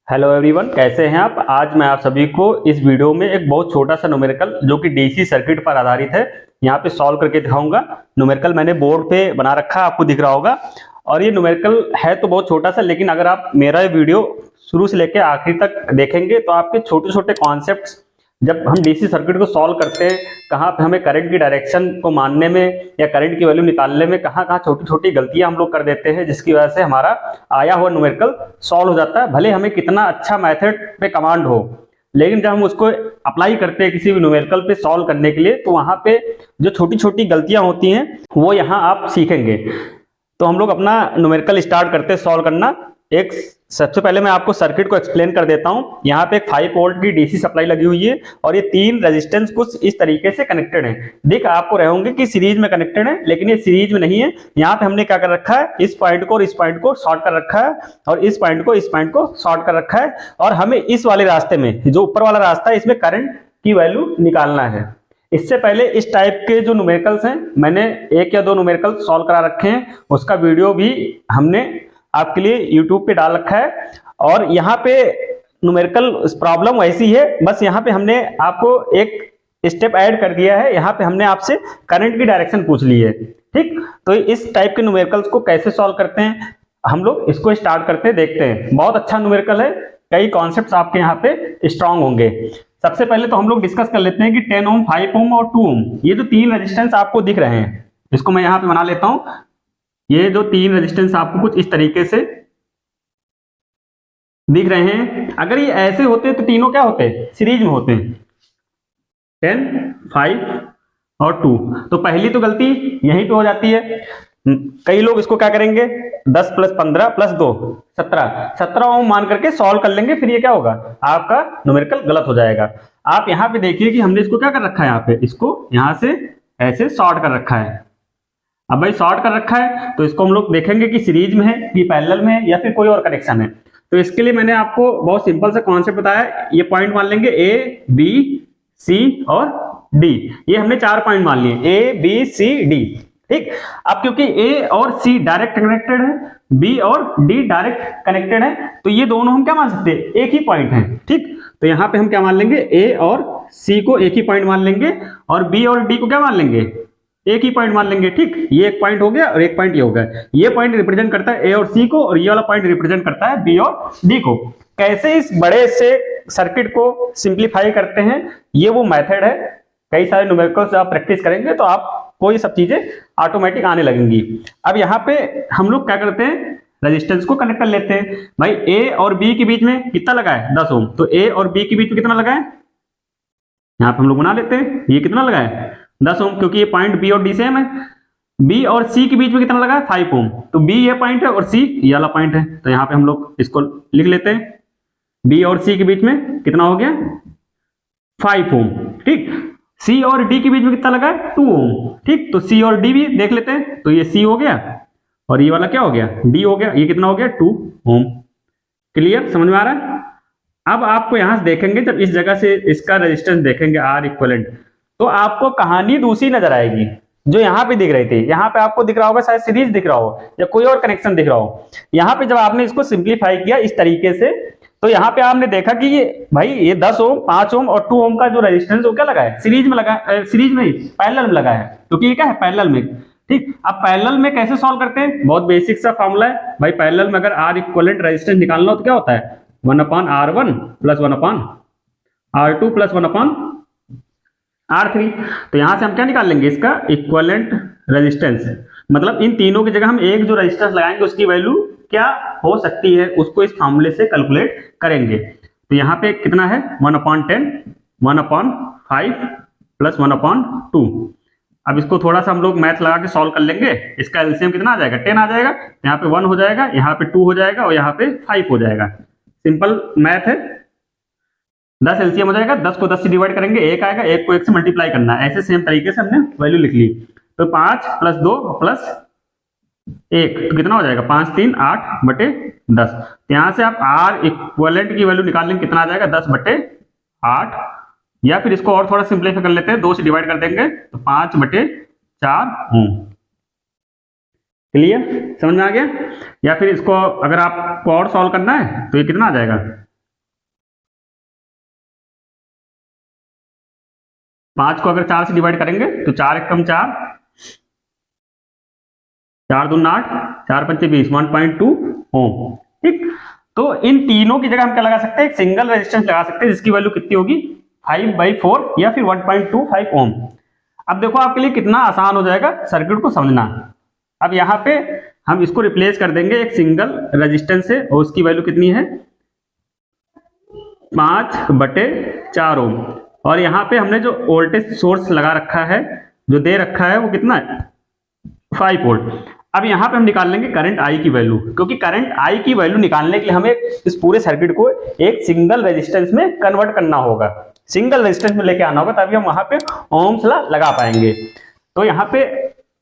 Hello everyone, कैसे हैं आप। आज मैं आप सभी को इस वीडियो में एक बहुत छोटा सा न्यूमेरिकल जो कि डीसी सर्किट पर आधारित है यहाँ पे सॉल्व करके दिखाऊंगा। न्यूमेरिकल मैंने बोर्ड पे बना रखा है, आपको दिख रहा होगा। और ये न्यूमेरिकल है तो बहुत छोटा सा, लेकिन अगर आप मेरा ये वीडियो शुरू से लेकर आखिर तक देखेंगे तो आपके छोटे छोटे कॉन्सेप्ट्स, जब हम डीसी सर्किट को सॉल्व करते हैं, कहाँ पे हमें करंट की डायरेक्शन को मानने में या करंट की वैल्यू निकालने में कहाँ कहाँ छोटी छोटी गलतियां हम लोग कर देते हैं, जिसकी वजह से हमारा आया हुआ न्यूमेरिकल सॉल्व हो जाता है। भले हमें कितना अच्छा मेथड पे कमांड हो, लेकिन जब हम उसको अप्लाई करते हैं किसी भी न्यूमेरिकल पे सॉल्व करने के लिए, तो वहां पे जो छोटी छोटी गलतियां होती हैं वो यहाँ आप सीखेंगे। तो हम लोग अपना न्यूमेरिकल स्टार्ट करते हैं सॉल्व करना। एक सबसे पहले मैं आपको सर्किट को एक्सप्लेन कर देता हूं। यहाँ पे एक 5 वोल्ट की डीसी सप्लाई लगी हुई है और ये 3 रेजिस्टेंस कुछ इस तरीके से कनेक्टेड है। देख आपको रहे होंगे कि सीरीज में कनेक्टेड है, लेकिन ये सीरीज में नहीं है। यहाँ पे हमने क्या कर रखा है, इस पॉइंट को और इस पॉइंट को शॉर्ट कर रखा है और इस पॉइंट को शॉर्ट कर रखा है। और हमें इस वाले रास्ते में, जो ऊपर वाला रास्ता है, इसमें करंट की वैल्यू निकालना है। इससे पहले इस टाइप के जो न्यूमेरिकल्स हैं, मैंने 1 या 2 न्यूमेरिकल सॉल्व करा रखे हैं, उसका वीडियो भी हमने आपके लिए YouTube पे डाल रखा है। और यहाँ पे न्यूमेरिकल प्रॉब्लम वैसी है, बस यहाँ पे हमने आपको एक स्टेप ऐड कर दिया है। यहाँ पे हमने आपसे करंट की डायरेक्शन पूछ ली है। ठीक, तो इस टाइप के न्यूमेरिकल्स को कैसे सॉल्व करते हैं, हम लोग इसको स्टार्ट करते हैं, देखते हैं। बहुत अच्छा न्यूमेरिकल है, कई कॉन्सेप्ट्स आपके यहाँ पे स्ट्रांग होंगे। सबसे पहले तो हम लोग डिस्कस कर लेते हैं कि 10 ओम, 5 ओम और 2 ओम, ये जो 3 रेजिस्टेंस आपको दिख रहे हैं, इसको मैं यहाँ पे बना लेता हूं। ये जो 3 रेजिस्टेंस आपको कुछ इस तरीके से दिख रहे हैं। अगर ये ऐसे होते तो तीनों क्या होते, सीरीज में होते हैं, 10, 5 और 2। तो पहली तो गलती यहीं पे हो जाती है। कई लोग इसको क्या करेंगे, 10 + 15 + 2 17 ओम मान करके सॉल्व कर लेंगे, फिर ये क्या होगा, आपका न्यूमेरिकल गलत हो जाएगा। आप यहाँ पे देखिए कि हमने इसको क्या कर रखा है, यहाँ पे इसको यहाँ से ऐसे शॉर्ट कर रखा है। अब भाई शॉर्ट कर रखा है तो इसको हम लोग देखेंगे कि सीरीज में है कि पैरेलल में है या फिर कोई और कनेक्शन है। तो इसके लिए मैंने आपको बहुत सिंपल सा कॉन्सेप्ट बताया। ये पॉइंट मान लेंगे ए, बी, सी और डी। ये हमने 4 पॉइंट मान लिए, ए, बी, सी, डी। ठीक, अब क्योंकि ए और सी डायरेक्ट कनेक्टेड है, बी और डी डायरेक्ट कनेक्टेड है, तो ये दोनों हम क्या मान सकते हैं, एक ही पॉइंट है। ठीक, तो यहाँ पे हम क्या मान लेंगे, ए और सी को एक ही पॉइंट मान लेंगे और बी और डी को क्या मान लेंगे, एक ही पॉइंट मान लेंगे। ठीक, ये एक पॉइंट हो गया और एक पॉइंट ये हो गया। ये पॉइंट रिप्रेजेंट करता है ए और सी को और ये वाला पॉइंट रिप्रेजेंट करता है बी और डी को। कैसे इस बड़े से सर्किट को सिंप्लीफाई करते हैं, ये वो मेथड है। कई सारे न्यूमेरिकल्स आप प्रैक्टिस करेंगे तो आपको ये सब चीजें ऑटोमेटिक आने लगेंगी। अब यहाँ पे हम लोग क्या करते हैं, रेजिस्टेंस को कनेक्ट कर लेते हैं। भाई ए और बी के बीच में कितना लगा है, 10 ओम। तो ए और बी के बीच में कितना लगा है, यहाँ पे हम लोग बना लेते हैं, ये कितना लगा है, 10 ओम, क्योंकि ये पॉइंट बी और डी सेम है। बी और सी के बीच में कितना लगा है, 5 ओम। तो बी ये पॉइंट है और सी ये वाला पॉइंट है, तो यहाँ पे हम लोग इसको लिख लेते हैं। बी और सी के बीच में कितना हो गया, 5 ओम। ठीक, सी और डी के बीच में कितना लगा है, 2 ओम। ठीक, तो सी और डी भी देख लेते हैं। तो ये सी हो गया और ये वाला क्या हो गया, डी हो गया। ये कितना हो गया, 2 ओम। क्लियर, समझ में आ रहा है। अब आपको यहां से देखेंगे, जब इस जगह से इसका रेजिस्टेंस देखेंगे आर इक्विवेलेंट, तो आपको कहानी दूसरी नजर आएगी। जो यहाँ पे दिख रही थी, यहाँ पे आपको दिख रहा होगा शायद सीरीज दिख रहा हो या कोई और कनेक्शन दिख रहा हो। यहाँ पे जब आपने इसको सिंप्लीफाई किया इस तरीके से, तो यहाँ पे आपने देखा कि ये भाई ये 10 ओम, 5 ओम और 2 ओम का जो रेजिस्टेंस वो क्या लगा है, सीरीज में लगा है, सीरीज में पैरेलल में लगा है, क्योंकि ये क्या है, पैरेलल में। ठीक, अब पैरेलल में कैसे सॉल्व करते हैं, बहुत बेसिक सा फॉर्मूला है भाई। पैरेलल में अगर आर इक्विवेलेंट रेजिस्टेंस निकालना हो तो क्या होता है, 1/R1 + 1/R2 + 1/R3। तो यहां से हम क्या निकाल लेंगे, इसका इक्विवेलेंट रेजिस्टेंस। मतलब इन तीनों की जगह हम एक जो रेजिस्टेंस लगाएंगे उसकी वैल्यू क्या हो सकती है, उसको इस फार्मूले से कैलकुलेट करेंगे। तो यहाँ पे कितना है, 1/10, 1/5 + 1/2। अब इसको थोड़ा सा हम लोग मैथ लगा के सॉल्व कर लेंगे। इसका एलसीएम कितना आ जाएगा, 10 आ जाएगा। यहाँ पे 1 हो जाएगा, यहाँ पे 2 हो जाएगा और यहाँ पे 5 हो जाएगा। सिंपल मैथ है। 10 एलसीएम हो जाएगा, 10 को 10 से डिवाइड करेंगे 1 आएगा, 1 को 1 से मल्टीप्लाई करना है। ऐसे सेम तरीके से हमने वैल्यू लिख ली। तो 5 + 2 + 1 तो कितना हो जाएगा, 5 3 8/10। तो यहाँ से आप आर इक्विवेलेंट की वैल्यू निकाल लेंगे, कितना आ जाएगा, 10/8। या फिर इसको और थोड़ा सिंप्लीफाई कर लेते हैं, 2 से डिवाइड कर देंगे तो 5/4 ओम। क्लियर, समझ में आ गया। या फिर इसको अगर आपको और सॉल्व करना है तो ये कितना आ जाएगा, 5 को अगर 4 से डिवाइड करेंगे तो 4 एकम 4, 4 दूनी 8, 4 पंचे 20, 1.2 ओम। ठीक, तो इन तीनों की जगह हम क्या लगा सकते हैं, एक सिंगल रेजिस्टेंस लगा सकते हैं जिसकी वैल्यू कितनी होगी 5/4 या फिर 1.25 ओम। अब देखो आपके लिए कितना आसान हो जाएगा सर्किट को समझना। अब यहाँ पे हम इसको रिप्लेस कर देंगे एक सिंगल रेजिस्टेंस से और उसकी वैल्यू कितनी है 5/4 ओम। और यहाँ पे हमने जो वोल्टेज सोर्स लगा रखा है, जो दे रखा है वो कितना है 5 वोल्ट। अब यहाँ पे हम निकाल लेंगे करंट आई की वैल्यू, क्योंकि करंट आई की वैल्यू निकालने के लिए हमें इस पूरे सर्किट को एक सिंगल रेजिस्टेंस में कन्वर्ट करना होगा, सिंगल रेजिस्टेंस में लेके आना होगा, तभी हम वहां पे ओम्स लॉ लगा पाएंगे। तो यहाँ पे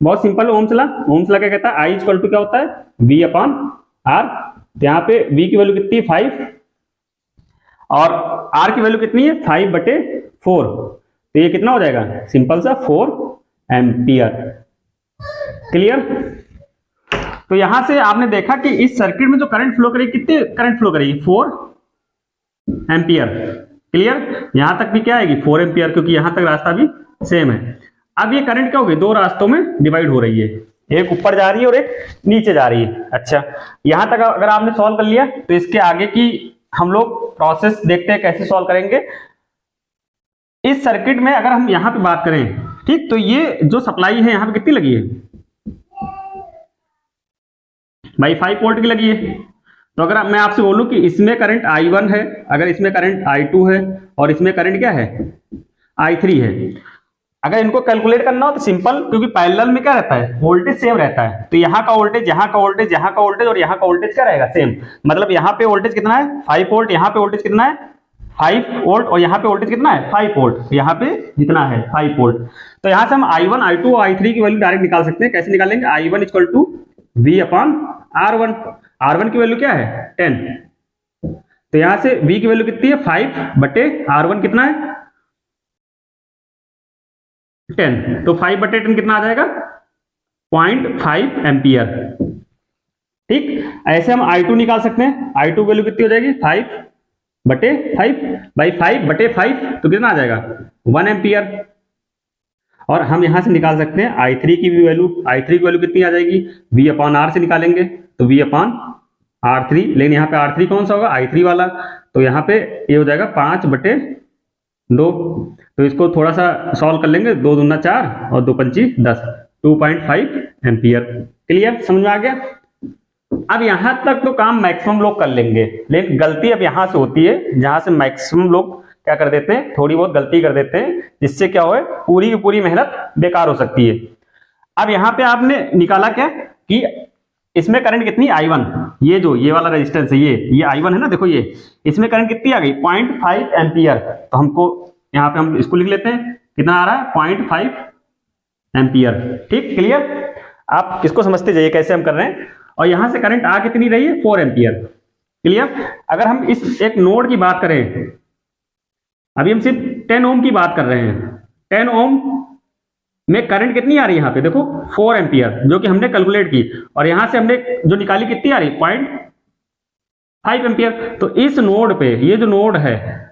बहुत सिंपल ओम्स लॉ क्या कहता है, आई इक्वल टू क्या होता है V/R। तो यहाँ पे V की वैल्यू कितनी है 5 और R की वैल्यू कितनी है 5/4। तो ये कितना हो जाएगा सिंपल सा 4 एम्पियर। क्लियर। तो यहां से आपने देखा कि इस सर्किट में जो करंट फ्लो करेगी, कितने करंट फ्लो करेगी 4 एम्पियर। क्लियर। यहां तक भी क्या आएगी 4 एम्पियर, क्योंकि यहां तक रास्ता भी सेम है। अब ये करंट क्या होगी, दो रास्तों में डिवाइड हो रही है, एक ऊपर जा रही है और एक नीचे जा रही है। अच्छा, यहां तक अगर आपने सॉल्व कर लिया तो इसके आगे की हम लोग प्रोसेस देखते हैं कैसे सॉल्व करेंगे। इस सर्किट में अगर हम यहां पे बात करें, ठीक, तो ये जो सप्लाई है यहां पे कितनी लगी है भाई 5 वोल्ट की लगी है। तो अगर मैं आपसे बोलूं कि इसमें करंट I1 है, अगर इसमें करंट I2 है और इसमें करंट क्या है I3 है, अगर इनको कैलकुलेट करना हो तो सिंपल, क्योंकि पैरेलल में क्या रहता है वोल्टेज सेम रहता है। तो यहाँ का वोल्टेज, यहाँ का वोल्टेज, यहाँ का वोल्टेज और यहाँ का वोल्टेज क्या रहेगा सेम। मतलब यहाँ पे वोल्टेज कितना है 5 वोल्ट, यहाँ पे वोल्टेज कितना है 5 वोल्ट और यहाँ पे वोल्टेज कितना है 5 वोल्ट, यहाँ पे जितना है 5 वोल्ट। तो यहाँ से हम I1, I2 और I3 की वैल्यू डायरेक्ट निकाल सकते हैं। कैसे निकालेंगे, I1 equal to V/R1। R1 की वैल्यू क्या है 10। तो यहां से V की वैल्यू कितनी है 5/R1 कितना है 10। तो 5/10 कितना आ जाएगा 0.5 एम्पियर। ठीक, ऐसे हम I2 निकाल सकते हैं। I2 वैल्यू कितनी हो जाएगी 5/5 बाई 5/5, तो कितना आ जाएगा 1 एम्पियर। और हम यहां से निकाल सकते हैं I3 की भी वैल्यू। I3 की वैल्यू कितनी आ जाएगी V/R से निकालेंगे तो V/R3, लेकिन यहाँ पे R3 कौन सा होगा I3 वाला, तो यहाँ पे ये हो जाएगा 5/2। तो इसको थोड़ा सा सॉल्व कर लेंगे, 2 दूना 4 और 2 पंची 10, 2.5 एम्पियर। क्लियर, समझ में आ गया। अब यहां तक तो काम मैक्सिमम लोग कर लेंगे, लेकिन गलती अब यहां से होती है जहां से मैक्सिमम लोग क्या कर देते हैं, थोड़ी बहुत गलती कर देते हैं, जिससे क्या हो पूरी की पूरी मेहनत बेकार हो सकती है। अब यहाँ पे आपने निकाला क्या कि इसमें करंट कितनी I1, ये वाला रेजिस्टेंस है, ये I1 है ना, देखो ये इसमें करंट कितनी आ गई 0.5 एम्पियर। तो हमको यहाँ पे हम इसको लिख लेते हैं, कितना आ रहा है 0.5 एम्पियर। ठीक, क्लियर। आप इसको समझते जाइए कैसे हम कर रहे हैं। और यहां से करंट आ कितनी रही है 4 एम्पियर। क्लियर। अगर हम इस एक नोड की बात करें, अभी हम सिर्फ 10 ओम की बात कर रहे हैं, 10 ओम में करंट कितनी आ रही है यहाँ पे देखो 4 एम्पियर, जो कि हमने कैलकुलेट की, और यहां से हमने जो निकाली कितनी आ रही 0.5 एम्पियर। तो इस नोड पे, ये जो नोड है,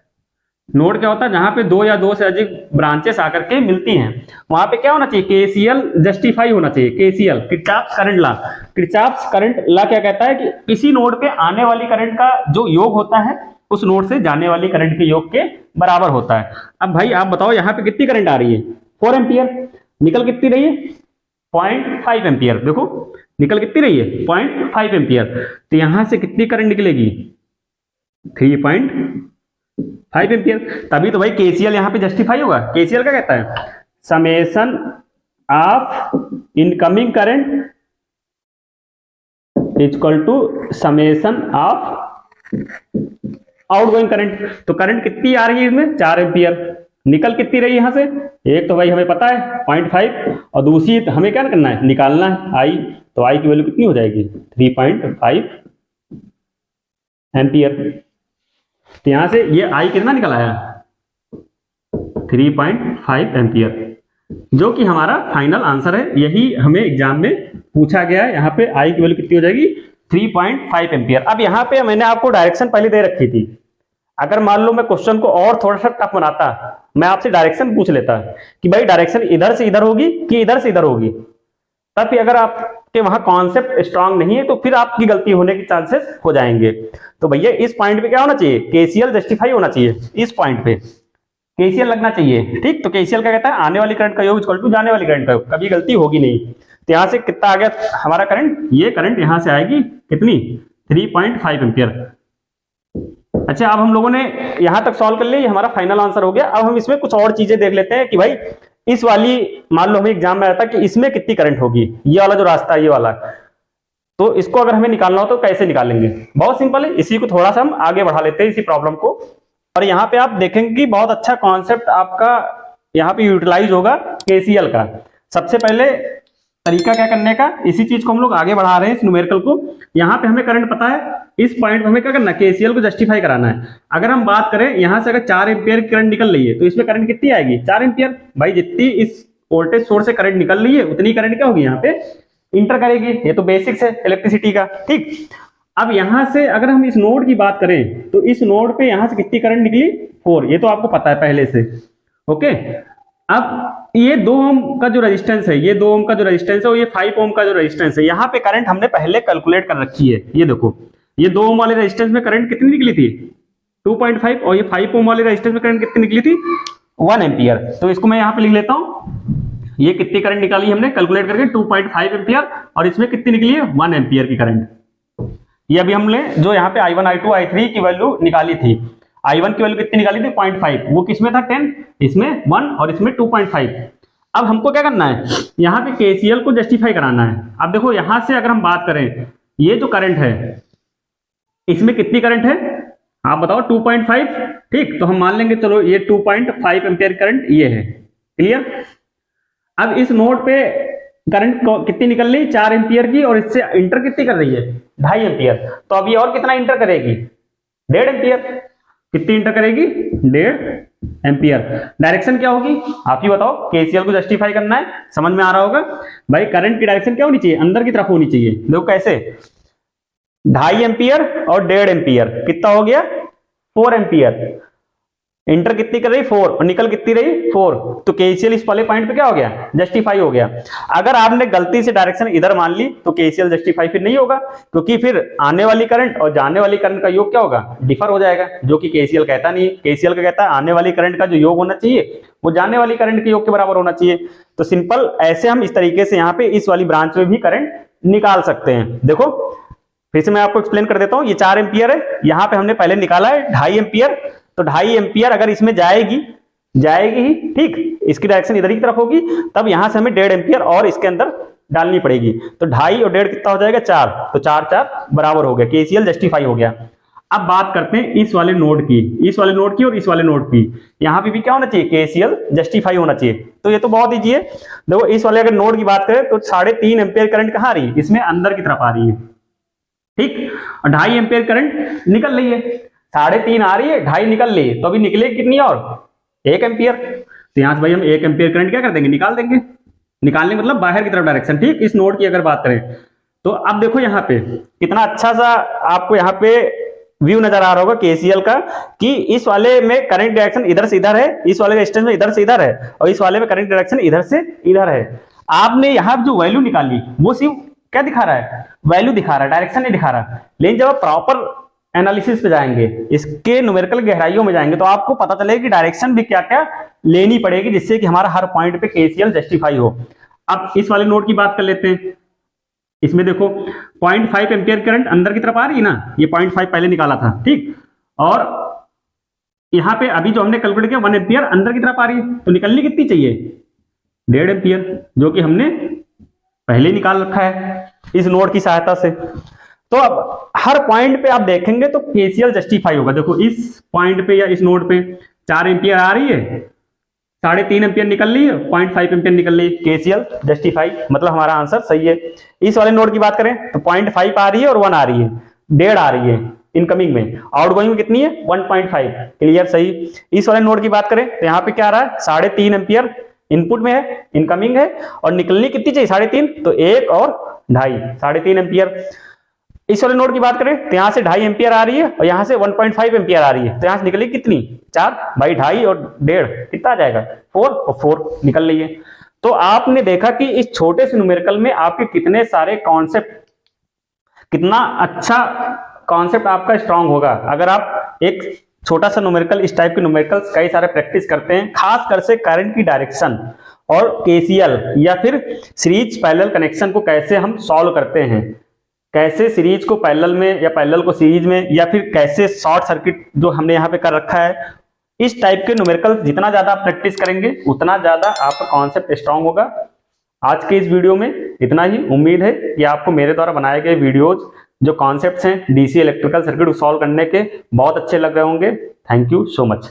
नोड क्या होता है जहां पे 2 या 2 से अधिक ब्रांचेस आकर के मिलती हैं, वहां पे क्या होना चाहिए KCL जस्टिफाई होना चाहिए। KCL Kirchhoff's current law. Kirchhoff's current law क्या कहता है कि किसी नोड पे आने वाली करंट का जो योग होता है उस नोड से जाने वाली करंट के योग के बराबर होता है। अब भाई आप बताओ यहाँ पे कितनी करंट आ रही है 4 एम्पियर, निकल कितनी रही है 0.5 एम्पियर। देखो निकल कितनी रही है 0.5 एम्पियर। तो यहां से कितनी करंट निकलेगी 3.5 एम्पियर। तभी तो भाई KCL यहां पे जस्टिफाई होगा। KCL क्या कहता है, summation of incoming current equal to summation of outgoing current. तो करंट कितनी आ रही है इसमें 4 एम्पियर, निकल कितनी रही यहां से, एक तो भाई हमें पता है 0.5 और दूसरी हमें क्या करना है निकालना है I। तो I की वैल्यू कितनी हो जाएगी 3.5 एम्पियर। तो यहां से ये I कितना निकल आया 3.5 एम्पियर, जो कि हमारा फाइनल आंसर है। यही हमें एग्जाम में पूछा गया है। यहाँ पे I की वैल्यू कितनी हो जाएगी 3.5 एम्पियर। अब यहाँ पे मैंने आपको डायरेक्शन पहले दे रखी थी, अगर मान लो मैं क्वेश्चन को और थोड़ा सा टफ बनाता, मैं आपसे डायरेक्शन पूछ लेता कि भाई डायरेक्शन इधर से इधर होगी कि इधर से इधर होगी, तब भी अगर आपके वहां कॉन्सेप्ट स्ट्रांग नहीं है तो फिर आपकी गलती होने के चांसेस हो जाएंगे। तो भैया इस पॉइंट पे क्या होना चाहिए, केसीएल जस्टिफाई होना चाहिए, इस पॉइंट पे केसीएल लगना चाहिए। ठीक, तो केसीएल क्या कहता है, आने वाली करंट का योग इक्वल टू जाने वाली करंट का योग, कभी गलती होगी नहीं। तो यहां से कितना आ गया हमारा करंट, ये करंट यहां से आएगी कितनी, 3.5 एम्पियर। अच्छा, अब हम लोगों ने यहां तक सॉल्व कर लिया, ये हमारा फाइनल आंसर हो गया। अब हम इसमें कुछ और चीजें देख लेते हैं कि भाई इस वाली, मान लो हमें एग्जाम में आता कि इसमें कितनी करंट होगी, ये वाला जो रास्ता है ये वाला, तो इसको अगर हमें निकालना हो तो कैसे निकालेंगे। बहुत सिंपल है, इसी को थोड़ा सा हम आगे बढ़ा लेते हैं इसी प्रॉब्लम को। और यहाँ पे आप देखेंगे कि बहुत अच्छा कॉन्सेप्ट आपका यहाँ पे यूटिलाइज होगा केसीएल का। सबसे पहले तरीका क्या करने का, इसी चीज को हम लोग आगे बढ़ा रहे हैं इस न्यूमेरिकल को। यहाँ पे हमें करंट पता है, इस पॉइंट पे हमें क्या करना है, केसीएल को जस्टिफाई कराना है। अगर हम बात करें यहाँ से अगर 4 एम्पियर की करंट निकल रही है तो इसमें करंट कितनी आएगी, 4 एम्पियर। भाई जितनी इस वोल्टेज सोर्स से करंट निकल रही है उतनी करंट क्या होगी यहाँ पे इंटर करेगी, ये तो बेसिक्स है इलेक्ट्रिसिटी का। ठीक, अब यहां से अगर हम इस नोड की बात करें तो इस नोड पे यहां से कितनी करंट निकली, 4, ये तो आपको पता है पहले से। ओके, अब ये 2 ओम का जो रेजिस्टेंस है, ये 2 ओम का जो रेजिस्टेंस है और ये 5 ओम का जो रेजिस्टेंस है, यहाँ पे करंट हमने पहले कैलकुलेट कर रखी है। ये देखो, ये 2 ओम वाले रेजिस्टेंस में करंट कितनी निकली थी, 2.5, और ये 5 ओम वाले रेजिस्टेंस में करंट कितनी निकली थी, 1 एम्पियर। तो इसको मैं यहाँ पे लिख लेता हूँ, ये कितनी करंट निकाली हमने कैलकुलेट करके, 2.5 एम्पियर, और इसमें कितनी निकली है, 1 एम्पियर की करंट। ये अभी हमने जो यहाँ पे I1, I2, I3 की वैल्यू निकाली थी, I1 की वैल्यू कितनी निकाली थी, 0.5, वो किसमें था 10, इसमें 1 और इसमें 2.5। अब हमको क्या करना है, यहाँ पे केसीएल को जस्टिफाई कराना है। अब देखो यहां से अगर हम बात करें, ये जो करंट है इसमें कितनी करंट है आप बताओ, 2.5। ठीक, तो हम मान लेंगे चलो ये 2.5 एम्पियर करंट ये है, क्लियर। अब इस नोड पे करंट कितनी निकल रही, 4 एम्पियर की, और इससे इंटर कितनी कर रही है, 2.5 एम्पियर। तो अब ये और कितना इंटर करेगी, 1.5 एम्पियर। कितनी इंटर करेगी, 1.5 एम्पियर। डायरेक्शन क्या होगी आप ही बताओ, केसीएल को जस्टिफाई करना है, समझ में आ रहा होगा। भाई करंट की डायरेक्शन क्या होनी चाहिए, अंदर की तरफ होनी चाहिए। देखो कैसे, 2.5 एम्पियर और 1.5 एम्पियर, कितना हो गया, 4 एम्पियर। इंटर कितनी कर रही, 4, और निकल कितनी रही, 4। तो केसीएल इस वाले पॉइंट पे क्या हो गया, जस्टिफाई हो गया। अगर आपने गलती से डायरेक्शन इधर मान ली तो केसीएल जस्टिफाई फिर नहीं होगा, क्योंकि फिर आने वाली करंट और जाने वाली करंट का योग क्या होगा, डिफर हो जाएगा, जो कि केसीएल कहता नहीं। केसीएल का कहता है आने वाली करंट का जो योग होना चाहिए वो जाने वाली करंट के योग के बराबर होना चाहिए। तो सिंपल ऐसे हम इस तरीके से यहाँ पे इस वाली ब्रांच में भी करंट निकाल सकते हैं। देखो फिर से मैं आपको एक्सप्लेन कर देता हूँ, ये 4 एम्पियर है, यहाँ पे हमने पहले निकाला है 2.5 एम्पियर। तो 2.5 एम्पियर अगर इसमें जाएगी ही, ठीक, इसकी डायरेक्शन इधर की तरफ होगी, तब यहां से हमें 1.5 एम्पियर और इसके अंदर डालनी पड़ेगी। तो 2.5 और 1.5 कितना हो जाएगा, 4। तो 4 4 बराबर हो गया, केसीएल जस्टिफाई हो गया। अब बात करते हैं इस वाले नोड की, इस वाले नोड की और इस वाले नोड की। यहाँ पे भी क्या होना चाहिए, केसीएल जस्टिफाई होना चाहिए। तो ये तो बहुत ईजी है। देखो इस वाले अगर नोड की बात करें तो 3.5 एम्पियर करंट कहाँ आ रही है, इसमें अंदर की तरफ आ रही है, ठीक, और 2.5 एम्पियर करंट निकल रही है, 3.5 आ रही है, 2.5 निकल रही है, तो अभी निकलेगी कितनी और, 1 एम्पियर। तो यहां से भाई हम 1 एम्पियर करंट क्या कर देंगे, निकाल देंगे। निकालने मतलब बाहर की तरफ डायरेक्शन। ठीक, इस नोड की अगर बात करें तो अब देखो यहाँ पे कितना अच्छा सा आपको यहाँ पे व्यू नजर आ रहा होगा केसीएल का, कि इस वाले में करंट डायरेक्शन इधर से इधर है, इस वाले रेजिस्टेंस में इधर से इधर है, और इस वाले में करंट डायरेक्शन इधर से इधर है। आपने यहाँ जो वैल्यू निकाली वो सिर्फ क्या दिखा रहा है, वैल्यू दिखा रहा है, डायरेक्शन नहीं दिखा रहा। लेकिन जब आप प्रॉपर एनालिसिस पे जाएंगे, इसके न्यूमेरिकल गहराइयों में जाएंगे, तो आपको पता चलेगा कि डायरेक्शन भी क्या क्या लेनी पड़ेगी, जिससे कि हमारा हर पॉइंट पे केसीएल जस्टिफाई हो। अब इस वाले नोड की बात कर लेते हैं। इसमें देखो 0.5 एम्पियर करंट अंदर की तरफ आ रही है ना, ये 0.5 पहले निकाला था, ठीक, और यहाँ पे अभी जो हमने कैलकुलेट किया 1 एम्पियर अंदर की तरफ आ रही है, तो निकलनी कितनी चाहिए, 1.5 एम्पियर, जो कि हमने पहले निकाल रखा है इस नोड की सहायता से। तो अब हर पॉइंट पे आप देखेंगे तो केसीएल जस्टिफाई होगा। देखो इस पॉइंट पे या इस नोड पे 4 एम्पियर आ रही है, 3.5 एम्पियर निकल रही है, 0.5 एम्पियर निकल रही है, केसीएल जस्टिफाई, मतलब हमारा आंसर सही है। इस वाले नोड की बात करें तो 0.5 आ रही है और 1 आ रही है, 1.5 आ रही है इनकमिंग में, आउटगोइंग में कितनी है 1.5, क्लियर, सही। इस वाले नोड की बात करें तो यहाँ पे क्या आ रहा है, 3.5 एम्पियर इनपुट में है, इनकमिंग है, और निकलनी कितनी चाहिए 3.5, तो 1 और 2.5, 3.5 एम्पियर। इस सोलेनोड की बात करें तो यहां से 2.5 एम्पियर आ रही है और यहां से 1.5 एम्पियर आ रही है, तो यहां से निकली कितनी 4 बाई 2.5 और 1.5 कितना आ जाएगा 4 और 4 निकल रही है। तो आपने देखा कि इस छोटे से न्यूमेरिकल में आपके कितने सारे कॉन्सेप्ट, कितना अच्छा कॉन्सेप्ट आपका स्ट्रांग होगा अगर आप एक छोटा सा न्यूमेरिकल, इस टाइप के न्यूमेरिकल्स कई सारे प्रैक्टिस करते हैं, खास कर से करंट की डायरेक्शन और केसीएल या फिर सीरीज पैरेलल कनेक्शन को कैसे हम सॉल्व करते हैं, कैसे सीरीज को पैरेलल में या पैरेलल को सीरीज में, या फिर कैसे शॉर्ट सर्किट जो हमने यहाँ पे कर रखा है, इस टाइप के न्यूमेरिकल जितना ज्यादा आप प्रैक्टिस करेंगे उतना ज्यादा आपका कॉन्सेप्ट स्ट्रांग होगा। आज के इस वीडियो में इतना ही। उम्मीद है कि आपको मेरे द्वारा बनाए गए वीडियोज जो कॉन्सेप्ट्स हैं डीसी इलेक्ट्रिकल सर्किट को सॉल्व करने के बहुत अच्छे लग रहे होंगे। Thank you so much.